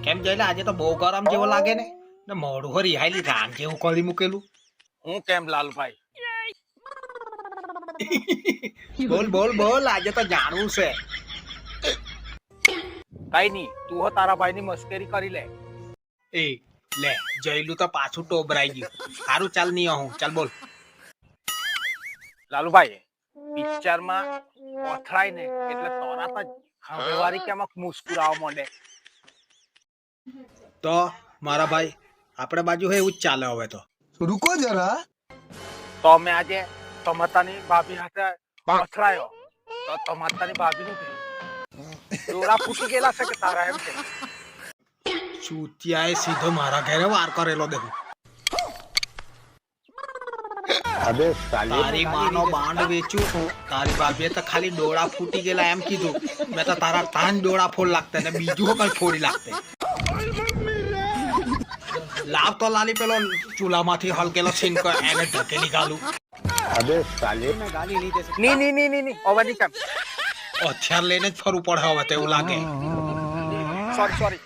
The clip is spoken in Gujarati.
કેમ જઈલા આજે તો બહુ ગરમ જેવો લાગે ને મોઢું હરી હાઈલી રાન જેવું કરી મૂકેલું. હું કેમ લાલભાઈ? બોલ બોલ બોલ, આજે તો જાણવું છે. કઈ નઈ, તું હો તારા ભાઈ ની મસ્કરી કરી લે. એ લે જઈલું તો પાછું ટોબરાઈ ગયું. સારું ચાલ નહીં હું ચાલ બોલ. લાલુભાઈ, પિક્ચર માં પથરાય ને એટલે તરત જ હવેવારી કેમ મુસ્કુરાવા માંડે. તો મારા ભાઈ આપણે બાજુ હે એવું જ ચાલે હવે તો. रुको जरा. તો અમે આજે તમાતાની ભાભી સાથે પથરાયો તો તમાતાની ભાભી નું થયું? ડોળા ફૂટી ગયેલા છે કે તારા એમ છે? ચૂતિયાએ સીધો મારા ઘરે વાર કરેલો દેખો. अबे साले. તારી માનો બાંડ વેચ્યું છું. તારી ભાભીએ તો ખાલી ડોળા ફૂટી ગયેલા એમ કીધું. મેં તો તારા તાન ડોળા ફોડ લાગતા ને બીજું કઈ ફોડી લાગતે. લાવ તો લાલી પેલો ચૂલામાંથી હલકેલો છીનકો એને ઢકેલી ગાલું. अबे साले. ની ઓવર ની કેમ? હથિયાર લઈને જ ફરવું પડે હવે તો એવું લાગે. સોરી